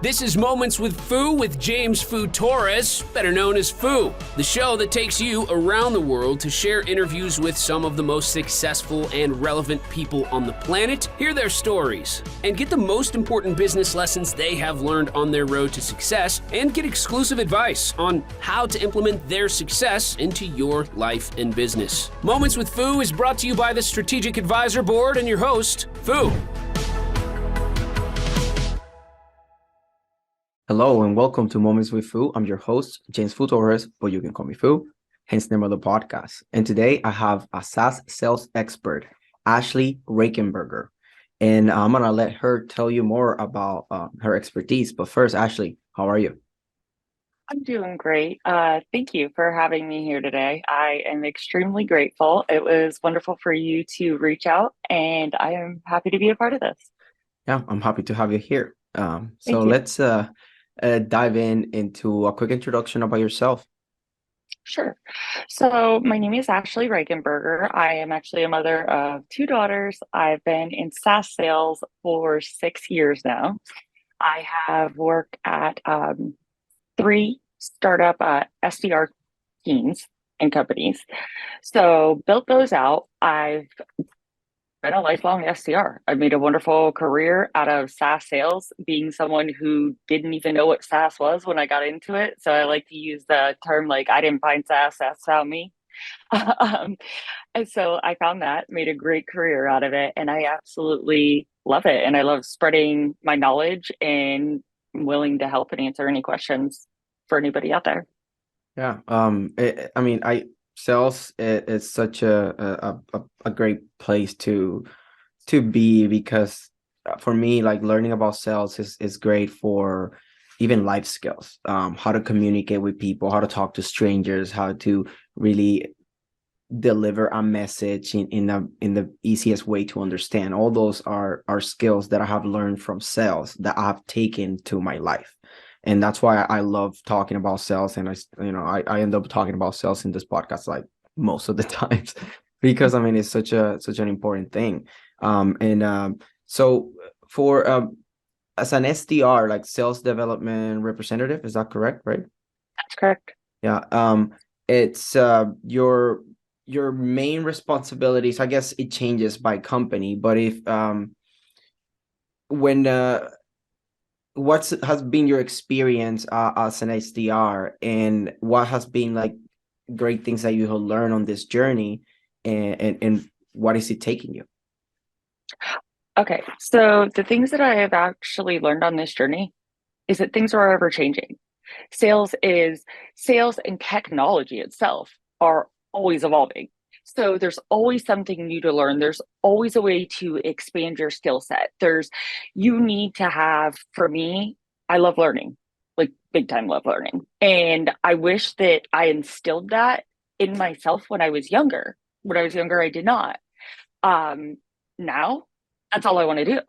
This is Moments with Foo with James Foo Torres, better known as Foo, the show that takes you around the world to share interviews with some of the most successful and relevant people on the planet, hear their stories, and get the most important business lessons they have learned on their road to success, and get exclusive advice on how to implement their success into your life and business. Moments with Foo is brought to you by the Strategic Advisor Board and your host, Foo. Hello and welcome to Moments with Foo. I'm your host, James Foo Torres, but you can call me Foo, hence the name of the podcast. And today I have a SaaS sales expert, Ashley Reichenberger. And I'm going to let her tell you more about her expertise. But first, Ashley, how are you? I'm doing great. Thank you for having me here today. I am extremely grateful. It was wonderful for you to reach out, and I am happy to be a part of this. Yeah, I'm happy to have you here. Thank So you. let's dive into a quick introduction about yourself. Sure. So my name is Ashley Reichenberger. I am actually a mother of two daughters. I've been in SaaS sales for 6 years now. I have worked at three startup SDR teams and companies. So built those out. I've been a lifelong SDR. I've made a wonderful career out of SaaS sales, being someone who didn't even know what SaaS was when I got into it. So I like to use the term like, I didn't find SaaS found me. And so I found that, made a great career out of it, and I absolutely love it. And I love spreading my knowledge, and I'm willing to help and answer any questions for anybody out there. Yeah. Sales is such a great place to be, because for me, like, learning about sales is great for even life skills, how to communicate with people, how to talk to strangers, how to really deliver a message in the easiest way to understand. All those are skills that I have learned from sales that I have taken to my life. And that's why I love talking about sales. And I end up talking about sales in this podcast like most of the times, because it's such an important thing. So for as an SDR, like sales development representative, is that correct? Right? That's correct. Yeah. It's your main responsibilities. I guess it changes by company, but if what has been your experience as an SDR, and what has been like great things that you have learned on this journey, and what is it taking you? Okay, so the things that I have actually learned on this journey is that things are ever changing. Sales and technology itself are always evolving. So there's always something new to learn. There's always a way to expand your skill set. You need to have, for me, I love learning, like big time love learning. And I wish that I instilled that in myself when I was younger. When I was younger, I did not. Now, that's all I want to do.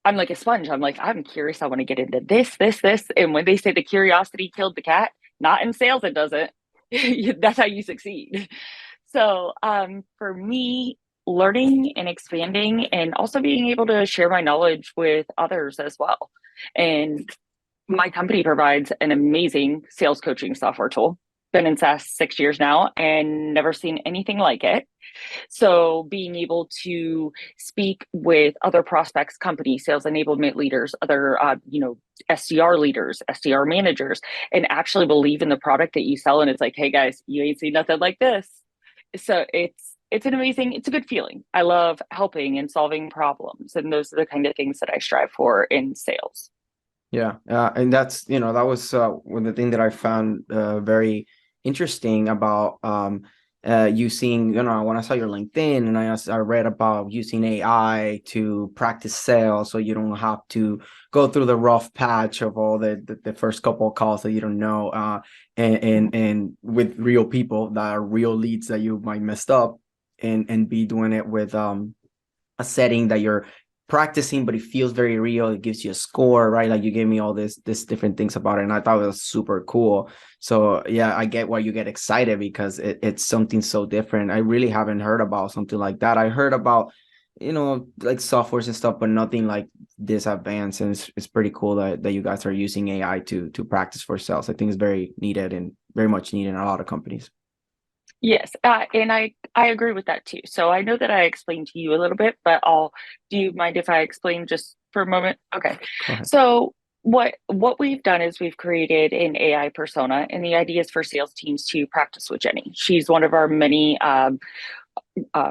I'm like a sponge. I'm like, I'm curious. I want to get into this. And when they say the curiosity killed the cat, not in sales, it doesn't. That's how you succeed. So for me, learning and expanding, and also being able to share my knowledge with others as well. And my company provides an amazing sales coaching software tool. Been in SaaS 6 years now and never seen anything like it. So being able to speak with other prospects, company sales enablement leaders, other SDR leaders, SDR managers, and actually believe in the product that you sell. And it's like, hey guys, you ain't seen nothing like this. So it's a good feeling. I love helping and solving problems, and those are the kind of things that I strive for in sales. Yeah, and that's that was one of the things that I found very interesting about using, when I saw your LinkedIn, and I read about using AI to practice sales, so you don't have to go through the rough patch of all the first couple of calls that you don't know, and with real people that are real leads that you might messed up, and be doing it with a setting that you're practicing, but it feels very real. It gives you a score, right? Like, you gave me all this different things about it, and I thought it was super cool. So yeah, I get why you get excited, because it's something so different. I really haven't heard about something like that. I heard about like softwares and stuff, but nothing like this advanced. And it's pretty cool that you guys are using AI to practice for sales. I think it's very needed and very much needed in a lot of companies. Yes, and I agree with that too. So I know that I explained to you a little bit, but do you mind if I explain just for a moment? Okay. Go ahead. So what we've done is we've created an AI persona, and the idea is for sales teams to practice with Jenny. She's one of our many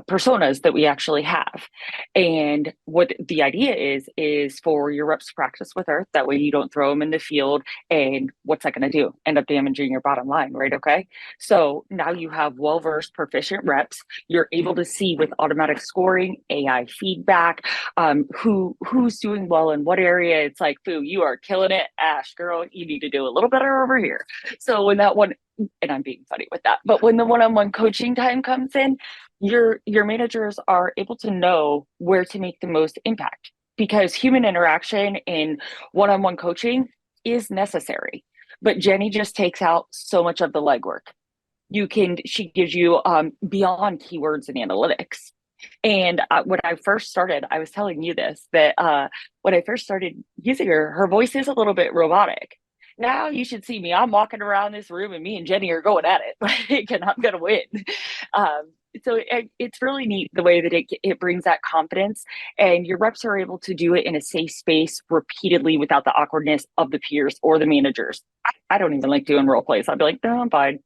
personas that we actually have. And what the idea is for your reps to practice with her. That way you don't throw them in the field. And what's that going to do? End up damaging your bottom line, right? Okay. So now you have well-versed, proficient reps. You're able to see with automatic scoring, AI feedback, who's doing well in what area. It's like, Foo, you are killing it. Ash, girl, you need to do a little better over here. So when that one, and I'm being funny with that, but when the one-on-one coaching time comes in, your managers are able to know where to make the most impact, because human interaction in one-on-one coaching is necessary, but Jenny just takes out so much of the legwork. She gives you beyond keywords and analytics. And when I first started, I was telling you this, that when I first started using her voice is a little bit robotic. Now you should see me. I'm walking around this room and me and Jenny are going at it. Like, and I'm going to win. So it's really neat the way that it brings that confidence, and your reps are able to do it in a safe space repeatedly without the awkwardness of the peers or the managers. I don't even like doing role plays. I'd be like, no, I'm fine.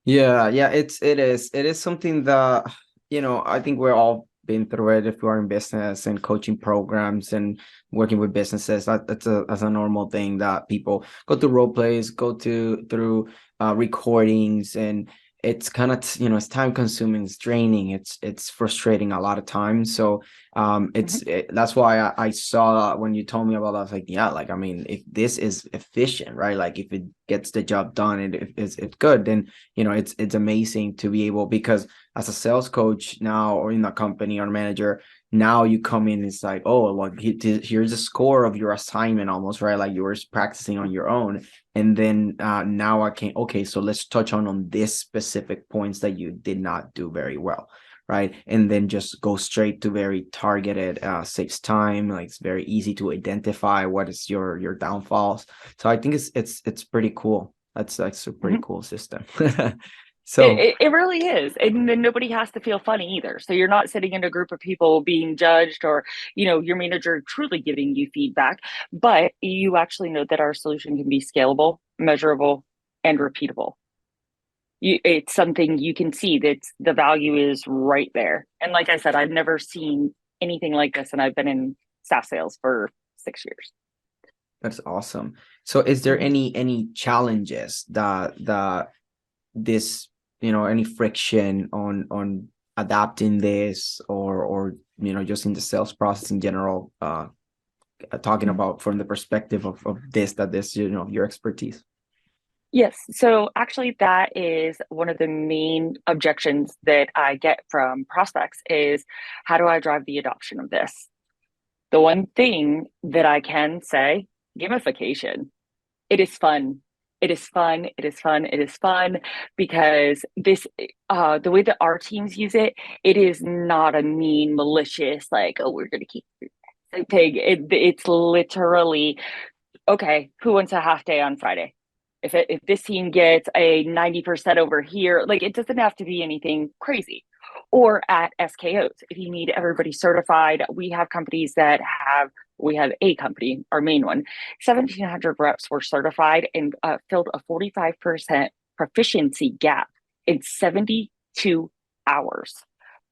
Yeah, it is something that, I think we're all been through it if we're in business and coaching programs and working with businesses. That's a normal thing that people go through role plays, through recordings, and it's kind of, it's time consuming, it's draining, it's frustrating a lot of times. So that's why I saw when you told me about that, I was like, yeah, like, I mean, if this is efficient, right? Like if it gets the job done and if it's good, then, it's amazing to be able, because as a sales coach now, or in a company or manager, now you come in, it's like, oh, look, here's a score of your assignment almost, right? Like you were practicing on your own. And then now I can, okay, so let's touch on this specific points that you did not do very well, right? And then just go straight to very targeted, saves time. Like it's very easy to identify what is your downfalls. So I think it's pretty cool. That's a pretty cool system. So It really is. And then nobody has to feel funny either. So you're not sitting in a group of people being judged, or, your manager truly giving you feedback, but you actually know that our solution can be scalable, measurable, and repeatable. It's something you can see that the value is right there. And like I said, I've never seen anything like this, and I've been in SaaS sales for 6 years. that's awesome. So is there any challenges that this, any friction on adapting this, or just in the sales process in general, talking about from the perspective of this, your expertise? Yes. So actually, that is one of the main objections that I get from prospects is, how do I drive the adoption of this? The one thing that I can say, gamification. It is fun. It is fun. It is fun. It is fun, because the way that our teams use it, it is not a mean, malicious, like, oh, we're going to keep pig. It's literally, okay, who wants a half day on Friday? If this team gets a 90% over here, like, it doesn't have to be anything crazy. Or at SKOs, if you need everybody certified, we have a company, our main one, 1,700 reps were certified and filled a 45% proficiency gap in 72 hours,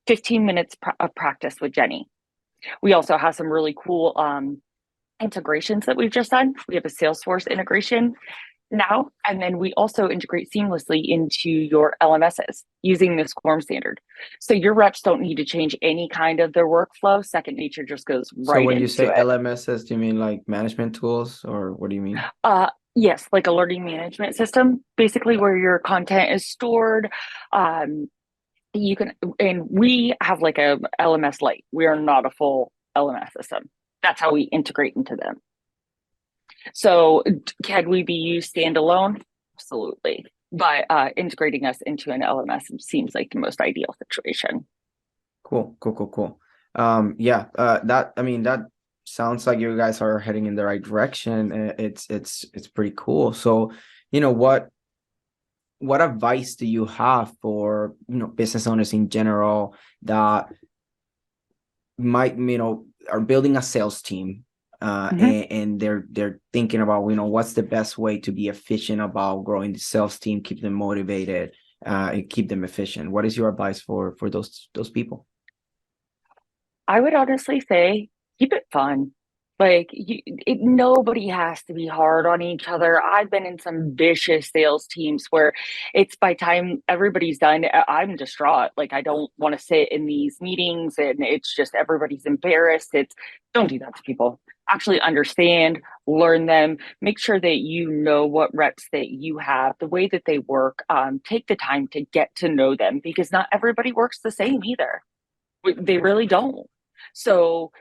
15 minutes of practice with Jenny. We also have some really cool integrations that we've just done. We have a Salesforce integration now, and then we also integrate seamlessly into your LMSs using this quorum standard. So your reps don't need to change any kind of their workflow. Second Nature just goes right into it. So when you say LMSs, do you mean like management tools, or what do you mean? Yes, like a learning management system, basically, where your content is stored. You can, and we have like a LMS Lite. We are not a full LMS system. That's how we integrate into them. So can we be used standalone? Absolutely. But integrating us into an LMS seems like the most ideal situation. Cool. That sounds like you guys are heading in the right direction. It's pretty cool. So, what advice do you have for, business owners in general that might, are building a sales team, and they're thinking about, what's the best way to be efficient about growing the sales team, keep them motivated, and keep them efficient? What is your advice for those people? I would honestly say keep it fun. Like nobody has to be hard on each other. I've been in some vicious sales teams where it's by time everybody's done, I'm distraught. Like I don't want to sit in these meetings and it's just everybody's embarrassed. Don't do that to people. Actually understand, learn them, make sure that you know what reps that you have, the way that they work. Take the time to get to know them because not everybody works the same either. They really don't. So,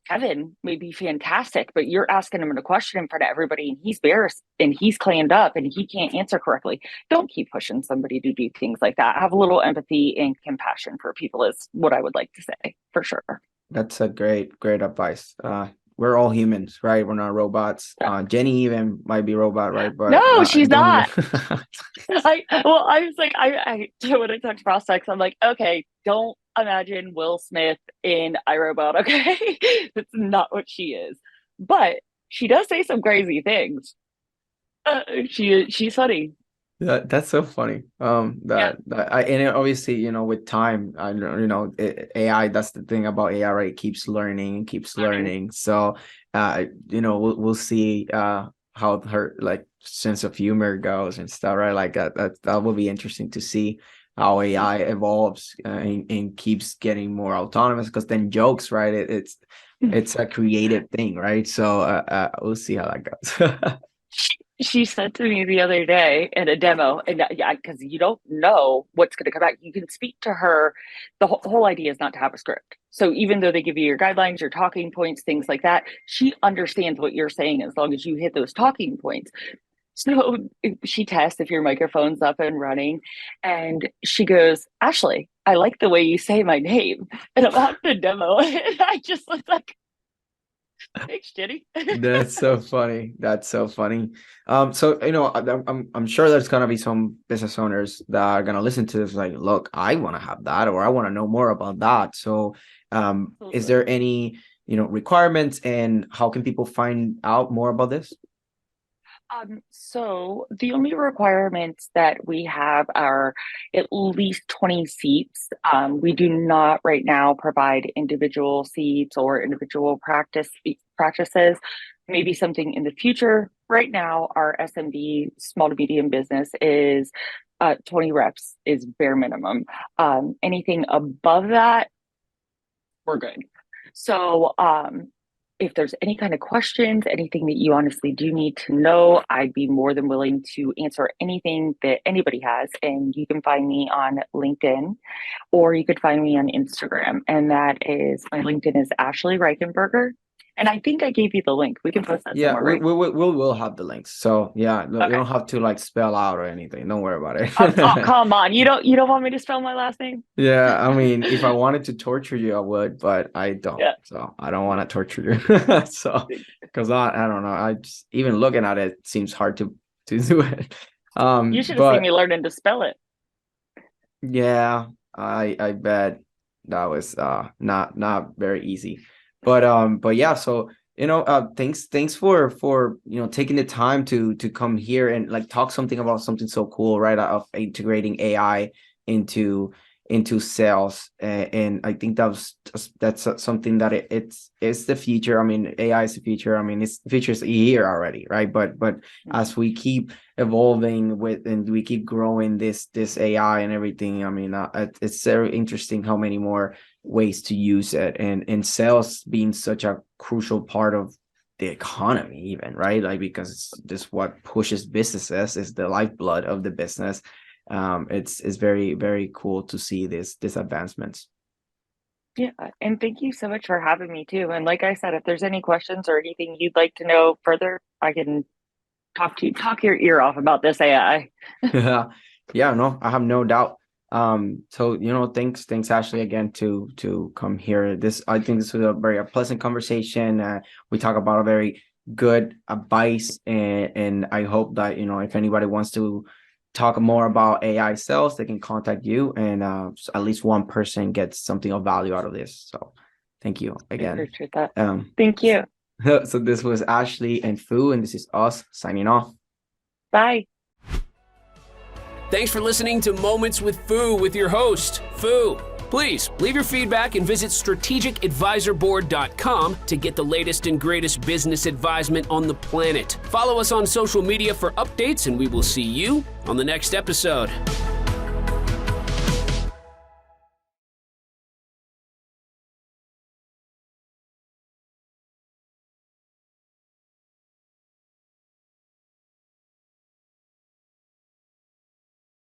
Kevin may be fantastic, but you're asking him a question in front of everybody and he's embarrassed and he's clammed up and he can't answer correctly. Don't keep pushing somebody to do things like that. Have a little empathy and compassion for people is what I would like to say for sure. That's a great advice. We're all humans, right? We're not robots. Jenny even might be robot, right? But no, she's not. Even... I was like, I when I talk to prospects, I'm like, okay, don't imagine Will Smith in iRobot, okay? That's not what she is. But she does say some crazy things. She's funny. That's so funny. Obviously, with time, I know, AI. That's the thing about AI, right? It keeps learning and keeps learning. So, we'll see how her like sense of humor goes and stuff, right? Like that will be interesting to see how AI evolves, and keeps getting more autonomous. Because then jokes, right? It's a creative thing, right? So we'll see how that goes. She said to me the other day in a demo, and because you don't know what's going to come back, you can speak to her. The whole idea is not to have a script. So even though they give you your guidelines, your talking points, things like that, she understands what you're saying as long as you hit those talking points. So she tests if your microphone's up and running, and she goes, Ashley, I like the way you say my name. And I'm on the demo, and I just was like, thanks, Jenny. That's so funny. That's so funny. So I'm sure there's gonna be some business owners that are gonna listen to this, like, look, I want to have that, or I want to know more about that. So, is there any requirements, and how can people find out more about this? So the only requirements that we have are at least 20 seats. We do not right now provide individual seats or individual practices. Maybe something in the future. Right now, our SMB, small to medium business, is 20 reps is bare minimum. Anything above that, we're good. So if there's any kind of questions, anything that you honestly do need to know, I'd be more than willing to answer anything that anybody has. And you can find me on LinkedIn, or you could find me on Instagram. And that is, my LinkedIn is Ashley Reichenberger. And I think I gave you the link. We can post that somewhere, right? We'll have the links. So yeah, Okay. You don't have to like spell out or anything. Don't worry about it. Oh, come on. You don't want me to spell my last name? Yeah, I mean, if I wanted to torture you, I would, but I don't. Yeah. So I don't want to torture you. So because I don't know. I just, even looking at it seems hard to do it. You should have seen me learning to spell it. Yeah, I bet that was not very easy. But yeah, so thanks for taking the time to come here and like talk something about something so cool, right? Of integrating AI into sales, and I think that's something that it's the future. I mean, AI is the future. I mean, it's the future is here already, right? But as we keep evolving with and we keep growing this AI and everything, I mean, it's very interesting how many more ways to use it, and sales being such a crucial part of the economy, even, right? Like, because it's just what pushes businesses, is the lifeblood of the business. It's very, very cool to see this advancements. Yeah, and thank you so much for having me too. And like I said, if there's any questions or anything you'd like to know further, I can talk your ear off about this AI. Yeah, no, I have no doubt. So thanks Ashley again to come here. I think this was a very pleasant conversation. We talk about a very good advice, and I hope that if anybody wants to talk more about AI sales, they can contact you, and at least one person gets something of value out of this. So thank you again. I appreciate that. Thank you. So this was Ashley and Foo, and this is us signing off. Bye. Thanks for listening to Moments with Foo with your host, Foo. Please leave your feedback and visit strategicadvisorboard.com to get the latest and greatest business advisement on the planet. Follow us on social media for updates, and we will see you on the next episode.